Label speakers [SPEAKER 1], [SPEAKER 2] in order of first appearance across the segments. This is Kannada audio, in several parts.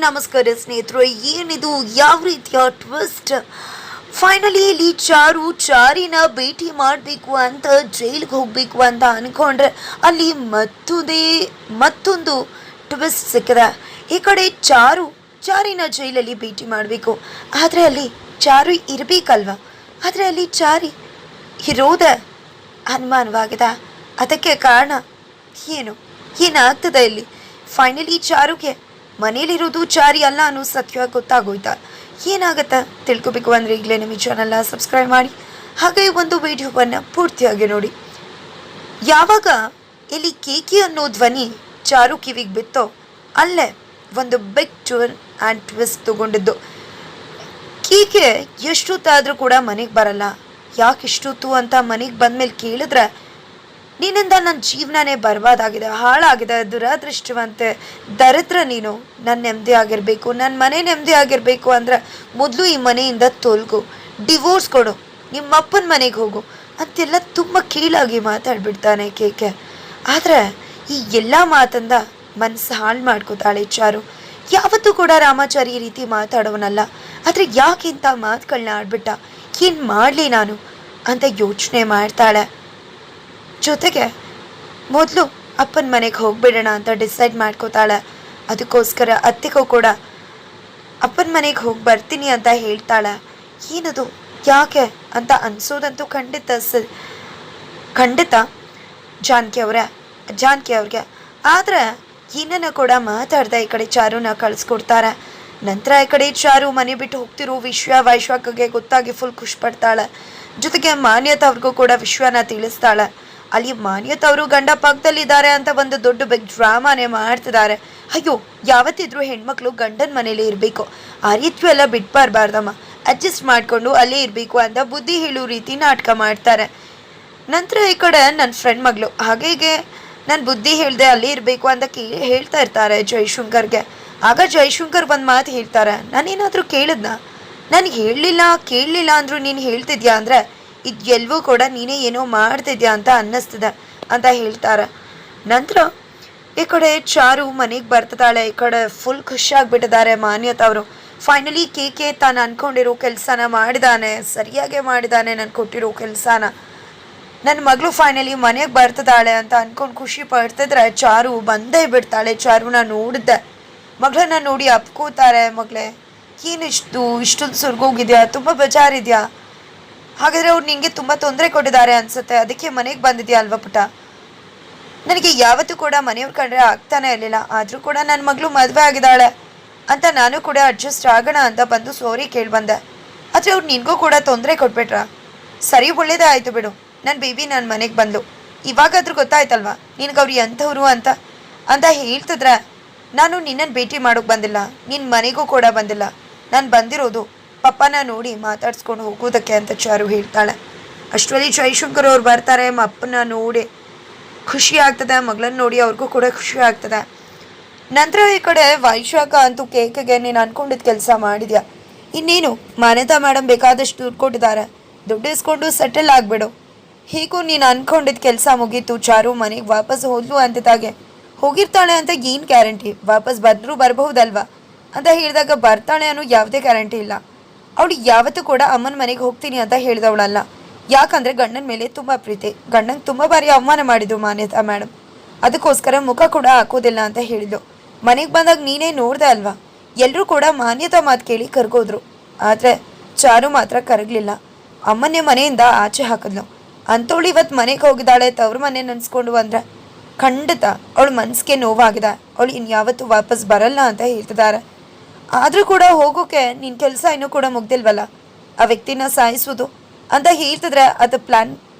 [SPEAKER 1] ನಮಸ್ಕಾರ ಸ್ನೇಹಿತರು. ಏನಿದು ಯಾವ ರೀತಿಯ ಟ್ವಿಸ್ಟ್? ಫೈನಲಿ ಇಲ್ಲಿ ಚಾರಿನ ಭೇಟಿ ಮಾಡಬೇಕು ಅಂತ ಜೈಲಿಗೆ ಹೋಗಬೇಕು ಅಂತ ಅನ್ಕೊಂಡ್ರೆ ಅಲ್ಲಿ ಮತ್ತೊಂದು ಟ್ವಿಸ್ಟ್ ಸಿಕ್ಕಿದೆ. ಈ ಕಡೆ ಚಾರಿನ ಜೈಲಲ್ಲಿ ಭೇಟಿ ಮಾಡಬೇಕು, ಆದರೆ ಅಲ್ಲಿ ಚಾರು ಇರಬೇಕಲ್ವ, ಆದರೆ ಅಲ್ಲಿ ಚಾರಿ ಇರೋದೆ ಅನುಮಾನವಾಗಿದೆ. ಅದಕ್ಕೆ ಕಾರಣ ಏನಾಗ್ತದೆ ಇಲ್ಲಿ? ಫೈನಲಿ ಚಾರುಗೆ ಮನೇಲಿರೋದು ಚಾರಿ ಅಲ್ಲ ಅನ್ನೋ ಸತ್ಯ ಗೊತ್ತಾಗೋಯ್ತಾ? ಏನಾಗತ್ತಾ ತಿಳ್ಕೊಬೇಕು ಅಂದರೆ ಈಗಲೇ ನಿಮ್ಮ ಚಾನಲ್ನ ಸಬ್ಸ್ಕ್ರೈಬ್ ಮಾಡಿ, ಹಾಗೆ ಒಂದು ವಿಡಿಯೋವನ್ನು ಪೂರ್ತಿಯಾಗಿ ನೋಡಿ. ಯಾವಾಗ ಇಲ್ಲಿ ಕೇಕಿ ಅನ್ನೋ ಧ್ವನಿ ಚಾರು ಕಿವಿಗೆ ಬಿತ್ತೋ ಅಲ್ಲೇ ಒಂದು ಬಿಗ್ ಟರ್ನ್ ಆ್ಯಂಡ್ ಟ್ವಿಸ್ಟ್ ತಗೊಂಡಿದ್ದು. ಕೇಕೆ ಎಷ್ಟೊತ್ತಾದರೂ ಕೂಡ ಮನೆಗೆ ಬರಲ್ಲ. ಯಾಕೆ ಇಷ್ಟೊತ್ತು ಅಂತ ಮನೆಗೆ ಬಂದಮೇಲೆ ಕೇಳಿದ್ರೆ, ನಿನ್ನಿಂದ ನನ್ನ ಜೀವನನೇ ಬರ್ಬಾದಾಗಿದೆ, ಹಾಳಾಗಿದೆ, ದುರದೃಷ್ಟವಂತೆ, ದರಿದ್ರ ನೀನು. ನನ್ನ ನೆಮ್ಮದಿ ಆಗಿರಬೇಕು, ನನ್ನ ಮನೆ ನೆಮ್ಮದಿ ಆಗಿರಬೇಕು ಅಂದರೆ ಮೊದಲು ಈ ಮನೆಯಿಂದ ತೊಲಗು, ಡಿವೋರ್ಸ್ ಕೊಡು, ನಿಮ್ಮಪ್ಪನ ಮನೆಗೆ ಹೋಗು ಅಂತೆಲ್ಲ ತುಂಬ ಕೀಳಾಗಿ ಮಾತಾಡ್ಬಿಡ್ತಾನೆ ಕೇಕೆ. ಆದರೆ ಈ ಎಲ್ಲ ಮಾತಂದ ಮನಸ್ಸು ಹಾಳು ಮಾಡ್ಕೋತಾಳೆ ಚಾರು. ಯಾವತ್ತೂ ಕೂಡ ರಾಮಾಚಾರಿ ಈ ರೀತಿ ಮಾತಾಡೋನಲ್ಲ, ಆದರೆ ಯಾಕೆ ಇಂಥ ಮಾತುಗಳನ್ನ ಆಡ್ಬಿಟ್ಟ, ಏನು ಮಾಡಲಿ ನಾನು ಅಂತ ಯೋಚನೆ ಮಾಡ್ತಾಳೆ. ಜೊತೆಗೆ ಮೊದಲು ಅಪ್ಪನ ಮನೆಗೆ ಹೋಗ್ಬಿಡೋಣ ಅಂತ ಡಿಸೈಡ್ ಮಾಡ್ಕೋತಾಳೆ. ಅದಕ್ಕೋಸ್ಕರ ಅತ್ತೆಗೂ ಕೂಡ ಅಪ್ಪನ ಮನೆಗೆ ಹೋಗಿ ಬರ್ತೀನಿ ಅಂತ ಹೇಳ್ತಾಳೆ. ಏನದು ಯಾಕೆ ಅಂತ ಅನಿಸೋದಂತೂ ಖಂಡಿತ ಜಾನಕಿ ಅವ್ರಿಗೆ. ಆದರೆ ಏನನ್ನ ಕೂಡ ಮಾತಾಡ್ದೆ ಈ ಕಡೆ ಚಾರುನ ಕಳಿಸ್ಕೊಡ್ತಾರೆ. ನಂತರ ಈ ಕಡೆ ಚಾರು ಮನೆ ಬಿಟ್ಟು ಹೋಗ್ತಿರೋ ವಿಶ್ವ ವೈಶ್ವಕ್ಕೆ ಗೊತ್ತಾಗಿ ಫುಲ್ ಖುಷಿ ಪಡ್ತಾಳೆ. ಜೊತೆಗೆ ಮಾನ್ಯತಾ ಅವ್ರಿಗೂ ಕೂಡ ವಿಶ್ವನ ತಿಳಿಸ್ತಾಳೆ. ಅಲ್ಲಿ ಮಾನ್ಯತಾ ಅವರು ಗಂಡ ಪಕ್ಕದಲ್ಲಿದ್ದಾರೆ ಅಂತ ಒಂದು ದೊಡ್ಡ ಬಿಗ್ ಡ್ರಾಮಾನೇ ಮಾಡ್ತಿದ್ದಾರೆ. ಅಯ್ಯೋ, ಯಾವತ್ತಿದ್ರೂ ಹೆಣ್ಮಕ್ಳು ಗಂಡನ ಮನೇಲಿ ಇರಬೇಕು, ಆ ರೀತಿ ಎಲ್ಲ ಬಿಟ್ಬಾರ್ಬಾರ್ದಮ್ಮ, ಅಡ್ಜಸ್ಟ್ ಮಾಡಿಕೊಂಡು ಅಲ್ಲೇ ಇರಬೇಕು ಅಂತ ಬುದ್ಧಿ ಹೇಳೋ ರೀತಿ ನಾಟಕ ಮಾಡ್ತಾರೆ. ನಂತರ ಈ ಕಡೆ ನನ್ನ ಫ್ರೆಂಡ್ ಮಗಳು ಹಾಗೆ ನಾನು ಬುದ್ಧಿ ಹೇಳ್ದೆ ಅಲ್ಲೇ ಇರಬೇಕು ಅಂತ ಹೇಳ್ತಾ ಇರ್ತಾರೆ ಜೈಶಂಕರ್ಗೆ. ಆಗ ಜೈಶಂಕರ್ ಒಂದು ಮಾತು ಹೇಳ್ತಾರೆ, ನಾನೇನಾದರೂ ಕೇಳಿದ್ನಾ? ನನಗೆ ಕೇಳಲಿಲ್ಲ ಅಂದರೂ ನೀನು ಹೇಳ್ತಿದ್ಯಾ ಅಂದರೆ ಇದು ಎಲ್ಲವೂ ಕೂಡ ನೀನೇ ಏನೋ ಮಾಡ್ತಿದ್ಯಾ ಅಂತ ಅನ್ನಿಸ್ತದೆ ಅಂತ ಹೇಳ್ತಾರೆ. ನಂತರ ಈ ಕಡೆ ಚಾರು ಮನೆಗೆ ಬರ್ತಿದ್ದಾಳೆ. ಈ ಕಡೆ ಫುಲ್ ಖುಷಿಯಾಗಿಬಿಟ್ಟಿದ್ದಾರೆ ಮಾನ್ಯತಾ ಅವರು. ಫೈನಲಿ ಕೇಕೆ ತಾನು ಅಂದ್ಕೊಂಡಿರೋ ಕೆಲಸನ ಮಾಡಿದಾನೆ, ಸರಿಯಾಗಿ ಮಾಡಿದಾನೆ, ನಾನು ಕೊಟ್ಟಿರೋ ಕೆಲಸನ. ನನ್ನ ಮಗಳು ಫೈನಲಿ ಮನೆಗೆ ಬರ್ತಿದ್ದಾಳೆ ಅಂತ ಅಂದ್ಕೊಂಡು ಖುಷಿ ಪಡ್ತಿದ್ರೆ ಚಾರು ಬಂದೇ ಬಿಡ್ತಾಳೆ. ಚಾರುನ ನೋಡಿದ್ದೆ, ಮಗಳನ್ನ ನೋಡಿ ಅಪ್ಕೋತಾರೆ. ಮಗಳೇ, ಏನು ಇಷ್ಟೊಂದು ಸುರ್ಗೋಗಿದೆಯಾ, ತುಂಬ ಬೇಜಾರಿದೆಯಾ? ಹಾಗಾದರೆ ಅವ್ರು ನಿನಗೆ ತುಂಬ ತೊಂದರೆ ಕೊಟ್ಟಿದ್ದಾರೆ ಅನಿಸುತ್ತೆ, ಅದಕ್ಕೆ ಮನೆಗೆ ಬಂದಿದೆಯಾ ಅಲ್ವಾ ಪುಟ್ಟ? ನನಗೆ ಯಾವತ್ತೂ ಕೂಡ ಮನೆಯವ್ರು ಕಂಡ್ರೆ ಆಗ್ತಾನೆ ಇರಲಿಲ್ಲ, ಆದರೂ ಕೂಡ ನನ್ನ ಮಗಳು ಮದುವೆ ಆಗಿದ್ದಾಳೆ ಅಂತ ನಾನು ಕೂಡ ಅಡ್ಜಸ್ಟ್ ಆಗೋಣ ಅಂತ ಬಂದು ಸಾರಿ ಕೇಳಿಬಂದೆ. ಆದರೆ ಅವ್ರು ನಿನಗೂ ಕೂಡ ತೊಂದರೆ ಕೊಟ್ಬಿಟ್ರಾ? ಸರಿ, ಒಳ್ಳೇದೇ ಆಯಿತು ಬಿಡು, ನನ್ನ ಬೇಬಿ ನನ್ನ ಮನೆಗೆ ಬಂದು ಇವಾಗಾದ್ರೂ ಗೊತ್ತಾಯ್ತಲ್ವಾ ನಿನಗೆ ಅವ್ರು ಎಂಥವ್ರು ಅಂತ ಹೇಳ್ತಿದ್ರೆ, ನಾನು ನಿನ್ನನ್ನು ಭೇಟಿ ಮಾಡೋಕ್ಕೆ ಬಂದಿಲ್ಲ, ನಿನ್ನ ಮನೆಗೂ ಕೂಡ ಬಂದಿಲ್ಲ, ನಾನು ಬಂದಿರೋದು ಪಪ್ಪನ ನೋಡಿ ಮಾತಾಡ್ಸ್ಕೊಂಡು ಹೋಗೋದಕ್ಕೆ ಅಂತ ಚಾರು ಹೇಳ್ತಾಳೆ. ಅಷ್ಟರಲ್ಲಿ ಜೈಶಂಕರ್ ಅವ್ರು ಬರ್ತಾರೆ. ಅಪ್ಪನ ನೋಡಿ ಖುಷಿ ಆಗ್ತದೆ, ಮಗಳನ್ನ ನೋಡಿ ಅವ್ರಿಗೂ ಕೂಡ ಖುಷಿ ಆಗ್ತದೆ. ನಂತರ ಈ ಕಡೆ ವೈಶಾಖ ಅಂತೂ ಕೇಕಿಗೆ ನೀನು ಅಂದ್ಕೊಂಡಿದ್ದ ಕೆಲಸ ಮಾಡಿದ್ಯಾ, ಇನ್ನೇನು ಮಾನ್ಯತಾ ಮೇಡಮ್ ಬೇಕಾದಷ್ಟು ದುಡ್ಡು ಕೊಟ್ಟಿದ್ದಾರೆ, ದುಡ್ಡು ಇಸ್ಕೊಂಡು ಸೆಟಲ್ ಆಗಿಬಿಡು, ಹೀಗೂ ನೀನು ಅಂದ್ಕೊಂಡಿದ್ದ ಕೆಲಸ ಮುಗೀತು. ಚಾರು ಮನೆಗೆ ವಾಪಸ್ ಹೋದ್ಲು ಅಂತಿದ್ದಾಗೆ ಹೋಗಿರ್ತಾಳೆ ಅಂತ ಏನು ಗ್ಯಾರಂಟಿ? ವಾಪಸ್ ಬರಬಹುದಲ್ವಾ ಅಂತ ಹೇಳಿದಾಗ ಬರ್ತಾಳೆ ಅನ್ನೋ ಯಾವುದೇ ಗ್ಯಾರಂಟಿ ಇಲ್ಲ. ಅವಳು ಯಾವತ್ತೂ ಕೂಡ ಅಮ್ಮನ ಮನೆಗೆ ಹೋಗ್ತೀನಿ ಅಂತ ಹೇಳಿದವಳಲ್ಲ. ಯಾಕಂದರೆ ಗಂಡನ ಮೇಲೆ ತುಂಬ ಪ್ರೀತಿ, ಗಂಡಂಗೆ ತುಂಬ ಬಾರಿ ಅವಮಾನ ಮಾಡಿದ್ದು ಮಾನ್ಯತಾ ಮೇಡಮ್, ಅದಕ್ಕೋಸ್ಕರ ಮುಖ ಕೂಡ ಹಾಕೋದಿಲ್ಲ ಅಂತ ಹೇಳಿದ್ದು. ಮನೆಗೆ ಬಂದಾಗ ನೀನೇ ನೋಡ್ದೆ ಅಲ್ವಾ, ಎಲ್ಲರೂ ಕೂಡ ಮಾನ್ಯತಾ ಮಾತು ಕೇಳಿ ಕರ್ಗೋದ್ರು, ಆದರೆ ಚಾರು ಮಾತ್ರ ಕರಗಲಿಲ್ಲ. ಅಮ್ಮನೇ ಮನೆಯಿಂದ ಆಚೆ ಹಾಕಿದ್ಲು. ಅಂಥವಳು ಇವತ್ತು ಮನೆಗೆ ಹೋಗಿದ್ದಾಳೆ, ತವ್ರ ಮನೆ ನೆನೆಸ್ಕೊಂಡು ಅಂದರೆ ಖಂಡಿತ ಅವಳು ಮನಸ್ಸಿಗೆ ನೋವಾಗಿದೆ, ಅವಳು ಇನ್ಯಾವತ್ತೂ ವಾಪಸ್ ಬರಲ್ಲ ಅಂತ ಹೇಳ್ತಿದ್ದಾರೆ. ಆದರೂ ಕೂಡ ಹೋಗೋಕೆ ನಿನ್ನ ಕೆಲಸ ಇನ್ನೂ ಕೂಡ ಮುಗ್ದಿಲ್ವಲ್ಲ, ಆ ವ್ಯಕ್ತಿನ ಸಾಯಿಸೋದು ಅಂತ ಹೇಳ್ತಿದ್ರೆ ಅದು ಪ್ಲ್ಯಾನ್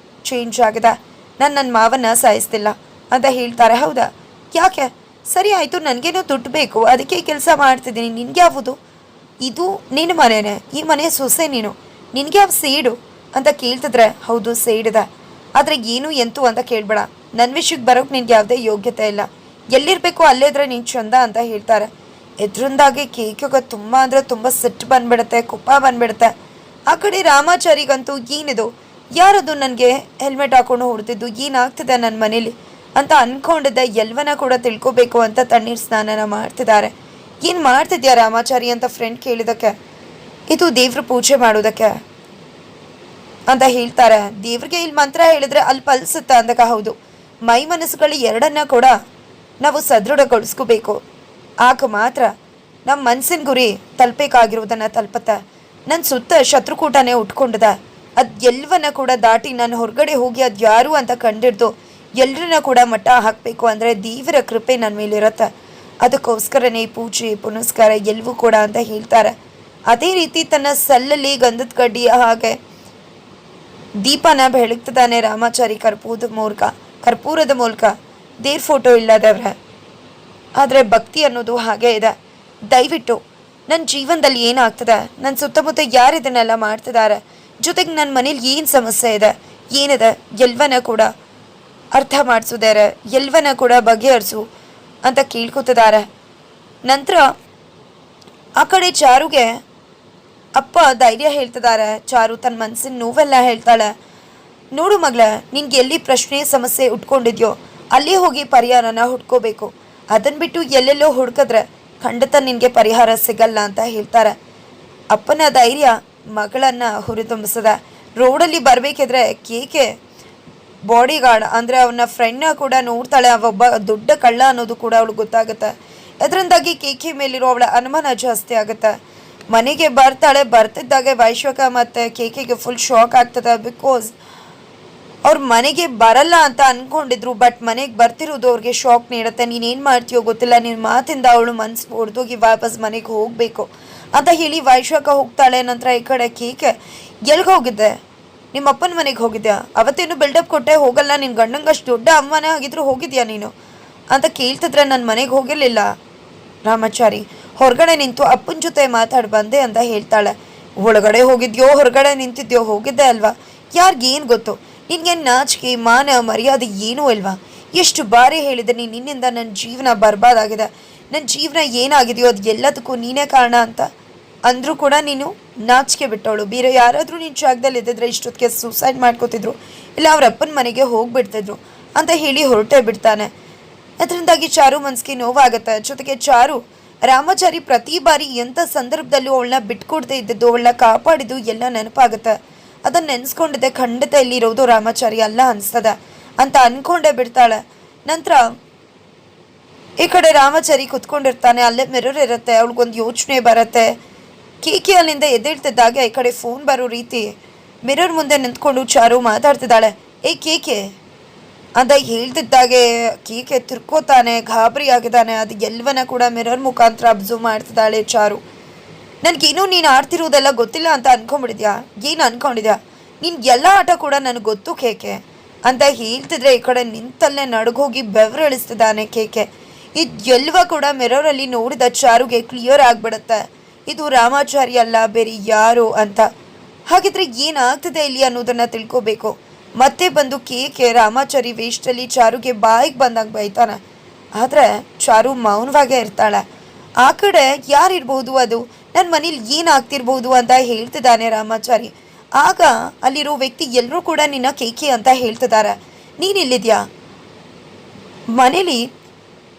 [SPEAKER 1] ಚೇಂಜ್ ಆಗಿದೆ, ನನ್ನ ಮಾವನ್ನ ಸಾಯಿಸ್ತಿಲ್ಲ ಅಂತ ಹೇಳ್ತಾರೆ. ಹೌದಾ, ಯಾಕೆ? ಸರಿ ಆಯಿತು, ನನಗೇನೋ ದುಡ್ಡು ಬೇಕು, ಅದಕ್ಕೆ ಈ ಕೆಲಸ ಮಾಡ್ತಿದ್ದೀನಿ, ನಿನಗೆ ಯಾವುದು? ಇದು ನಿನ್ನ ಮನೆಯೇ, ಈ ಮನೆಯ ಸೊಸೆ ನೀನು, ನಿನಗೆ ಯಾವ ಸೇಡು ಅಂತ ಕೇಳ್ತಿದ್ರೆ, ಹೌದು ಸೇಡಿದೆ, ಆದರೆ ಏನು ಎಂತು ಅಂತ ಕೇಳಬೇಡ, ನನ್ನ ವಿಷಯಕ್ಕೆ ಬರೋಕ್ಕೆ ನಿನಗೆ ಯಾವುದೇ ಯೋಗ್ಯತೆ ಇಲ್ಲ, ಎಲ್ಲಿರಬೇಕು ಅಲ್ಲೇ ಇದ್ರೆ ನೀನು ಚಂದ ಅಂತ ಹೇಳ್ತಾರೆ. ಎದ್ರಿಂದಾಗಿ ಕೇಕಿಗೆ ತುಂಬ ಅಂದರೆ ತುಂಬ ಸಿಟ್ಟು ಬಂದ್ಬಿಡುತ್ತೆ, ಕೋಪ ಬಂದ್ಬಿಡುತ್ತೆ. ಆ ಕಡೆ ರಾಮಾಚಾರಿಗಂತೂ ಏನಿದು, ಯಾರದು ನನಗೆ ಹೆಲ್ಮೆಟ್ ಹಾಕೊಂಡು ಹೊಡ್ತಿದ್ದು, ಏನಾಗ್ತಿದೆ ನನ್ನ ಮನೇಲಿ ಅಂತ ಅಂದ್ಕೊಂಡಿದ್ದೆ. ಎಲ್ಲವನ್ನ ಕೂಡ ತಿಳ್ಕೊಬೇಕು ಅಂತ ತಣ್ಣೀರು ಸ್ನಾನನ ಮಾಡ್ತಿದ್ದಾರೆ. ಏನು ಮಾಡ್ತಿದ್ಯಾ ರಾಮಾಚಾರಿ ಅಂತ ಫ್ರೆಂಡ್ ಕೇಳಿದಕ್ಕೆ, ಇದು ದೇವ್ರ ಪೂಜೆ ಮಾಡೋದಕ್ಕೆ ಅಂತ ಹೇಳ್ತಾರೆ. ದೇವ್ರಿಗೆ ಇಲ್ಲಿ ಮಂತ್ರ ಹೇಳಿದ್ರೆ ಅಲ್ಲಿ ಫಲಿಸುತ್ತೆ ಅಂದಕ. ಹೌದು, ಮೈ ಮನಸ್ಸುಗಳು ಎರಡನ್ನ ಕೂಡ ನಾವು ಸದೃಢಗೊಳಿಸ್ಕೋಬೇಕು. ಆಗ ಮಾತ್ರ ನಮ್ಮ ಮನಸ್ಸಿನ ಗುರಿ ತಲುಪಬೇಕಾಗಿರೋದನ್ನು ತಲುಪತ್ತೆ. ನನ್ನ ಸುತ್ತ ಶತ್ರುಕೂಟನೇ ಉಟ್ಕೊಂಡದ, ಅದು ಎಲ್ಲವನ್ನ ಕೂಡ ದಾಟಿ ನಾನು ಹೊರಗಡೆ ಹೋಗಿ ಅದು ಯಾರು ಅಂತ ಕಂಡಿಡ್ದು ಎಲ್ಲರನ್ನ ಕೂಡ ಮಟ್ಟ ಹಾಕಬೇಕು ಅಂದರೆ ದೇವರ ಕೃಪೆ ನನ್ನ ಮೇಲಿರುತ್ತೆ. ಅದಕ್ಕೋಸ್ಕರನೇ ಪೂಜೆ ಪುನಸ್ಕಾರ ಎಲ್ಲವೂ ಕೂಡ ಅಂತ ಹೇಳ್ತಾರೆ. ಅದೇ ರೀತಿ ತನ್ನ ಸಲ್ಲಲ್ಲಿ ಗಂಧದ ಕಡ್ಡಿಯ ಹಾಗೆ ದೀಪನ ಬೆಳಗ್ತದಾನೆ ರಾಮಾಚಾರಿ ಕರ್ಪೂರದ ಮೂಲಕ. ದೇವ್ರ ಫೋಟೋ ಇಲ್ಲದವ್ರೆ, ಆದರೆ ಭಕ್ತಿ ಅನ್ನೋದು ಹಾಗೆ ಇದೆ. ದಯವಿಟ್ಟು ನನ್ನ ಜೀವನದಲ್ಲಿ ಏನಾಗ್ತದೆ, ನನ್ನ ಸುತ್ತಮುತ್ತ ಯಾರು ಇದನ್ನೆಲ್ಲ ಮಾಡ್ತಿದ್ದಾರೆ, ಜೊತೆಗೆ ನನ್ನ ಮನೇಲಿ ಏನು ಸಮಸ್ಯೆ ಇದೆ, ಏನಿದೆ ಎಲ್ಲವನ್ನ ಕೂಡ ಅರ್ಥ ಮಾಡಿಸಿದ್ದಾರೆ, ಎಲ್ಲವನ್ನ ಕೂಡ ಬಗೆಹರಿಸು ಅಂತ ಕೇಳ್ಕೊತಿದ್ದಾರೆ. ನಂತರ ಆ ಕಡೆ ಚಾರುಗೆ ಅಪ್ಪ ಧೈರ್ಯ ಹೇಳ್ತಿದ್ದಾರೆ. ಚಾರು ತನ್ನ ಮನಸ್ಸಿನ ನೋವೆಲ್ಲ ಹೇಳ್ತಾಳೆ. ನೋಡು ಮಗಳ, ನಿನ್ಗೆ ಎಲ್ಲಿ ಪ್ರಶ್ನೆ ಸಮಸ್ಯೆ ಉಟ್ಕೊಂಡಿದ್ಯೋ ಅಲ್ಲೇ ಹೋಗಿ ಪರಿಹಾರನ ಹುಡ್ಕೋಬೇಕು. ಅದನ್ನು ಬಿಟ್ಟು ಎಲ್ಲೆಲ್ಲೋ ಹುಡ್ಕಿದ್ರೆ ಖಂಡಿತ ನಿನಗೆ ಪರಿಹಾರ ಸಿಗಲ್ಲ ಅಂತ ಹೇಳ್ತಾರೆ. ಅಪ್ಪನ ಧೈರ್ಯ ಮಗಳನ್ನು ಹುರಿದುಂಬಿಸಿದೆ. ರೋಡಲ್ಲಿ ಬರಬೇಕಿದ್ರೆ ಕೇಕೆ ಬಾಡಿ ಗಾರ್ಡ್ ಅಂದರೆ ಅವನ ಫ್ರೆಂಡ್ನ ಕೂಡ ನೋಡ್ತಾಳೆ. ಅವೊಬ್ಬ ದೊಡ್ಡ ಕಳ್ಳ ಅನ್ನೋದು ಕೂಡ ಅವಳು ಗೊತ್ತಾಗುತ್ತೆ. ಅದರಿಂದಾಗಿ ಕೇಕೆ ಮೇಲಿರೋ ಅವಳ ಅನುಮಾನ ಜಾಸ್ತಿ ಆಗುತ್ತೆ. ಮನೆಗೆ ಬರ್ತಾಳೆ. ಬರ್ತಿದ್ದಾಗೆ ವೈಶ್ವಕ ಮತ್ತು ಕೇಕೆಗೆ ಫುಲ್ ಶಾಕ್ ಆಗ್ತದೆ. ಬಿಕಾಸ್ ಅವ್ರ ಮನೆಗೆ ಬರಲ್ಲ ಅಂತ ಅಂದ್ಕೊಂಡಿದ್ರು, ಬಟ್ ಮನೆಗೆ ಬರ್ತಿರೋದು ಅವ್ರಿಗೆ ಶಾಕ್ ನೀಡುತ್ತೆ. ನೀನೇನು ಮಾಡ್ತೀಯೋ ಗೊತ್ತಿಲ್ಲ, ನಿನ್ನ ಮಾತಿಂದ ಅವಳು ಮನ್ಸು ಹೊಡೆದೋಗಿ ವಾಪಸ್ ಮನೆಗೆ ಹೋಗಬೇಕು ಅಂತ ಹೇಳಿ ವೈಶ್ವಕ ಹೋಗ್ತಾಳೆ. ನಂತರ ಈ ಕಡೆ ಕೇಕೆ, ಎಲ್ಗೆ ಹೋಗಿದ್ದೆ, ನಿಮ್ಮ ಅಪ್ಪನ ಮನೆಗೆ ಹೋಗಿದ್ಯಾ, ಅವತ್ತೇನು ಬಿಲ್ಡಪ್ ಕೊಟ್ಟೆ, ಹೋಗಲ್ಲ, ನಿನ್ನ ಗಂಡಂಗೆ ಅಷ್ಟು ದೊಡ್ಡ ಅಮ್ಮನೇ ಆಗಿದ್ರು ಹೋಗಿದ್ಯಾ ನೀನು ಅಂತ ಕೇಳ್ತಿದ್ರೆ, ನನ್ನ ಮನೆಗೆ ಹೋಗಿರಲಿಲ್ಲ ರಾಮಾಚಾರಿ, ಹೊರಗಡೆ ನಿಂತು ಅಪ್ಪನ ಜೊತೆ ಮಾತಾಡಿ ಬಂದೆ ಅಂತ ಹೇಳ್ತಾಳೆ. ಒಳಗಡೆ ಹೋಗಿದ್ಯೋ ಹೊರಗಡೆ ನಿಂತಿದ್ಯೋ, ಹೋಗಿದ್ದೆ ಅಲ್ವಾ, ಯಾರಿಗೇನು ಗೊತ್ತು, ನಿನಗೆ ನಾಚಿಕೆ ಮಾನ ಮರ್ಯಾದೆ ಏನೂ ಅಲ್ವಾ. ಎಷ್ಟು ಬಾರಿ ಹೇಳಿದೆ ನಿನ್ನಿಂದ ನನ್ನ ಜೀವನ ಬರ್ಬಾದಾಗಿದೆ, ನನ್ನ ಜೀವನ ಏನಾಗಿದೆಯೋ ಅದು ಎಲ್ಲದಕ್ಕೂ ನೀನೇ ಕಾರಣ ಅಂತ ಅಂದರೂ ಕೂಡ ನೀನು ನಾಚಿಕೆ ಬಿಟ್ಟವಳು. ಬೇರೆ ಯಾರಾದರೂ ನಿನ್ನ ಜಾಗದಲ್ಲಿ ಇದ್ದಿದ್ರೆ ಇಷ್ಟೊತ್ತಿಗೆ ಸೂಸೈಡ್ ಮಾಡ್ಕೋತಿದ್ರು, ಇಲ್ಲ ಅವ್ರ ಅಪ್ಪನ ಮನೆಗೆ ಹೋಗಿಬಿಡ್ತಿದ್ರು ಅಂತ ಹೇಳಿ ಹೊರಟೇ ಬಿಡ್ತಾನೆ. ಅದರಿಂದಾಗಿ ಚಾರು ಮನ್ಸಿಗೆ ನೋವಾಗುತ್ತೆ. ಜೊತೆಗೆ ಚಾರು ರಾಮಾಚಾರಿ ಪ್ರತಿ ಬಾರಿ ಎಂಥ ಸಂದರ್ಭದಲ್ಲೂ ಅವಳನ್ನ ಬಿಟ್ಕೊಡ್ದೇ ಇದ್ದದ್ದು, ಅವಳನ್ನ ಕಾಪಾಡಿದ್ದು ಎಲ್ಲ ನೆನಪಾಗುತ್ತೆ. ಅದನ್ನು ನೆನೆಸ್ಕೊಂಡಿದ್ದೆ ಖಂಡಿತ ಇಲ್ಲಿರೋದು ರಾಮಾಚಾರಿ ಅಲ್ಲ ಅನಿಸ್ತದೆ ಅಂತ ಅಂದ್ಕೊಂಡೇ ಬಿಡ್ತಾಳೆ. ನಂತರ ಈ ಕಡೆ ರಾಮಾಚಾರಿ ಕುತ್ಕೊಂಡಿರ್ತಾನೆ. ಅಲ್ಲೇ ಮಿರರ್ ಇರುತ್ತೆ. ಅವಳಿಗೊಂದು ಯೋಚನೆ ಬರುತ್ತೆ. ಕೇಕೆ ಅಲ್ಲಿಂದ ಎದ್ದೇಳ್ತಿದ್ದಾಗೆ ಈ ಕಡೆ ಫೋನ್ ಬರೋ ರೀತಿ ಮಿರರ್ ಮುಂದೆ ನಿಂತ್ಕೊಂಡು ಚಾರು ಮಾತಾಡ್ತಿದ್ದಾಳೆ. ಏ ಕೇಕೆ ಅಂತ ಹೇಳ್ತಿದ್ದಾಗೆ ಕೇಕೆ ತಿರ್ಕೋತಾನೆ, ಗಾಬರಿ ಆಗಿದ್ದಾನೆ. ಅದು ಎಲ್ಲವನ್ನ ಕೂಡ ಮಿರರ್ ಮುಖಾಂತರ ಅಬ್ಸರ್ವ್ ಮಾಡ್ತಿದ್ದಾಳೆ ಚಾರು. ನನಗೇನು ನೀನು ಆಡ್ತಿರೋದೆಲ್ಲ ಗೊತ್ತಿಲ್ಲ ಅಂತ ಅಂದ್ಕೊಂಡ್ಬಿಡಿದ್ಯಾ, ಏನು ಅಂದ್ಕೊಂಡಿದ್ಯಾ, ನಿನ್ಗೆ ಎಲ್ಲ ಆಟ ಕೂಡ ನನಗೆ ಗೊತ್ತು ಕೇಕೆ ಅಂತ ಹೇಳ್ತಿದ್ರೆ ಈ ಕಡೆ ನಿಂತಲ್ಲೇ ನಡಗೋಗಿ ಬೆವರಿಳಿಸ್ತಿದ್ದಾನೆ ಕೇಕೆ. ಇದು ಎಲ್ಲವ ಕೂಡ ಮಿರರಲ್ಲಿ ನೋಡಿದ ಚಾರುಗೆ ಕ್ಲಿಯರ್ ಆಗಿಬಿಡುತ್ತೆ, ಇದು ರಾಮಾಚಾರಿ ಅಲ್ಲ ಬೇರೆ ಯಾರು ಅಂತ. ಹಾಗಿದ್ರೆ ಏನಾಗ್ತದೆ ಇಲ್ಲಿ ಅನ್ನೋದನ್ನು ತಿಳ್ಕೋಬೇಕು. ಮತ್ತೆ ಬಂದು ಕೇಕೆ ರಾಮಾಚಾರಿ ವೇಷದಲ್ಲಿ ಚಾರುಗೆ ಬಾಯಿಗೆ ಬಂದಂಗೆ ಬೈತಾನೆ. ಆದರೆ ಚಾರು ಮೌನವಾಗೇ ಇರ್ತಾಳೆ. ಆ ಕಡೆ ಯಾರಿರ್ಬೋದು, ಅದು ನನ್ನ ಮನೇಲಿ ಏನಾಗ್ತಿರ್ಬೋದು ಅಂತ ಹೇಳ್ತಿದ್ದಾನೆ ರಾಮಾಚಾರಿ. ಆಗ ಅಲ್ಲಿರೋ ವ್ಯಕ್ತಿ ಎಲ್ಲರೂ ಕೂಡ ನಿನ್ನ ಕೇಕೆ ಅಂತ ಹೇಳ್ತಿದ್ದಾರೆ. ನೀನಿಲ್ಲಿದ್ಯಾ, ಮನೇಲಿ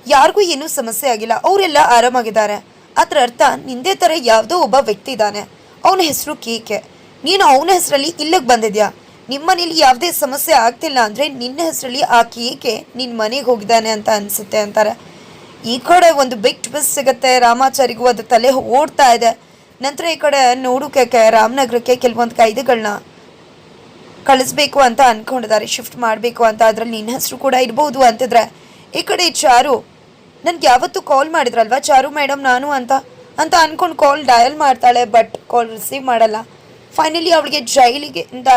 [SPEAKER 1] ಯಾರಿಗೂ ಏನೂ ಸಮಸ್ಯೆ ಆಗಿಲ್ಲ, ಅವರೆಲ್ಲ ಆರಾಮಾಗಿದ್ದಾರೆ. ಅದರ ಅರ್ಥ ನಿಂದೇ ಥರ ಯಾವುದೋ ಒಬ್ಬ ವ್ಯಕ್ತಿ ಇದ್ದಾನೆ, ಅವನ ಹೆಸರು ಕೇಕೆ. ನೀನು ಅವನ ಹೆಸರಲ್ಲಿ ಇಲ್ಲಿಗೆ ಬಂದಿದ್ಯಾ. ನಿಮ್ಮ ಮನೇಲಿ ಯಾವುದೇ ಸಮಸ್ಯೆ ಆಗ್ತಿಲ್ಲ ಅಂದರೆ ನಿನ್ನ ಹೆಸರಲ್ಲಿ ಆ ಕೇಕೆ ನಿನ್ನ ಮನೆಗೆ ಹೋಗಿದ್ದಾನೆ ಅಂತ ಅನಿಸುತ್ತೆ ಅಂತಾರೆ. ಈ ಕಡೆ ಒಂದು ಬಿಗ್ ಟ್ವಿಸ್ಟ್ ಸಿಗುತ್ತೆ. ರಾಮಾಚಾರಿಗೂ ಅದು ತಲೆ ಓಡ್ತಾ ಇದೆ. ನಂತರ ಈ ಕಡೆ ನೋಡೋಕೆ ರಾಮನಗರಕ್ಕೆ ಕೆಲವೊಂದು ಕೈದಿಗಳನ್ನ ಕಳಿಸ್ಬೇಕು ಅಂತ ಅಂದ್ಕೊಂಡಿದ್ದಾರೆ, ಶಿಫ್ಟ್ ಮಾಡಬೇಕು ಅಂತ. ಅದರಲ್ಲಿ ನಿನ್ನ ಹೆಸರು ಕೂಡ ಇರ್ಬೋದು ಅಂತಿದ್ರೆ ಈ ಕಡೆ ಚಾರು ನನಗೆ ಯಾವತ್ತೂ ಕಾಲ್ ಮಾಡಿದ್ರಲ್ವ ಚಾರು ಮೇಡಮ್ ನಾನು ಅಂತ ಅಂದ್ಕೊಂಡು ಕಾಲ್ ಡಯಲ್ ಮಾಡ್ತಾಳೆ. ಬಟ್ ಕಾಲ್ ರಿಸೀವ್ ಮಾಡಲ್ಲ. ಫೈನಲಿ ಅವಳಿಗೆ ಜೈಲಿಗೆ ಇಂದ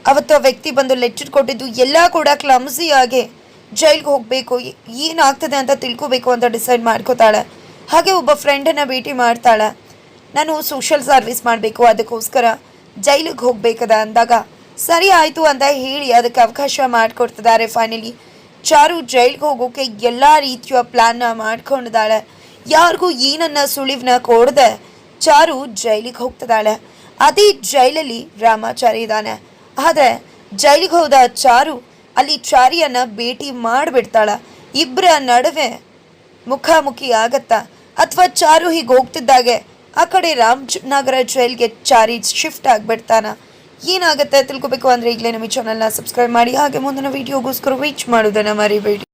[SPEAKER 1] ಅವತ್ತು ಆ ವ್ಯಕ್ತಿ ಬಂದು ಲೆಟರ್ ಕೊಟ್ಟಿದ್ದು ಎಲ್ಲ ಕೂಡ ಕ್ಲಮ್ಸಿಯಾಗಿ ಜೈಲ್ಗೆ ಹೋಗಬೇಕು, ಏನಾಗ್ತದೆ ಅಂತ ತಿಳ್ಕೊಬೇಕು ಅಂತ ಡಿಸೈಡ್ ಮಾಡ್ಕೋತಾಳೆ. ಹಾಗೆ ಒಬ್ಬ ಫ್ರೆಂಡನ್ನು ಭೇಟಿ ಮಾಡ್ತಾಳೆ. ನಾನು ಸೋಷಿಯಲ್ ಸರ್ವಿಸ್ ಮಾಡಬೇಕು, ಅದಕ್ಕೋಸ್ಕರ ಜೈಲಿಗೆ ಹೋಗ್ಬೇಕದ ಅಂದಾಗ ಸರಿ ಆಯಿತು ಅಂತ ಹೇಳಿ ಅದಕ್ಕೆ ಅವಕಾಶ ಮಾಡಿಕೊಡ್ತಿದ್ದಾರೆ. ಫೈನಲಿ ಚಾರು ಜೈಲ್ಗೆ ಹೋಗೋಕೆ ಎಲ್ಲ ರೀತಿಯ ಪ್ಲ್ಯಾನ್ನ ಮಾಡ್ಕೊಂಡಿದ್ದಾಳೆ. ಯಾರಿಗೂ ಏನನ್ನ ಸುಳಿವನ್ನ ಕೊಡದೆ ಚಾರು ಜೈಲಿಗೆ ಹೋಗ್ತಿದ್ದಾಳೆ. ಅದೇ ಜೈಲಲ್ಲಿ ರಾಮಾಚಾರಿ ಇದ್ದಾನೆ. ಆದರೆ ಜೈಲಿಗೆ ಹೋದ ಚಾರು ಅಲ್ಲಿ ಚಾರಿಯನ್ನು ಭೇಟಿ ಮಾಡಿಬಿಡ್ತಾಳೆ. ಇಬ್ಬರ ನಡುವೆ ಮುಖಾಮುಖಿ ಆಗತ್ತಾ. ಅಥವಾ ಚಾರು ಹೀಗೆ ಹೋಗ್ತಿದ್ದಾಗೆ ಆ ಕಡೆ ರಾಮನಗರ ಜೈಲ್ಗೆ ಚಾರಿ ಶಿಫ್ಟ್ ಆಗಿಬಿಡ್ತಾನ? ಏನಾಗುತ್ತೆ ತಿಳ್ಕೊಬೇಕು ಅಂದರೆ ಈಗಲೇ ನಮ್ಮ ಚಾನಲ್ನ ಸಬ್ಸ್ಕ್ರೈಬ್ ಮಾಡಿ, ಹಾಗೆ ಮುಂದಿನ ವೀಡಿಯೋಗೋಸ್ಕರ ವೇಟ್ ಮಾಡೋದನ್ನು ಮರಿಬೇಡಿ.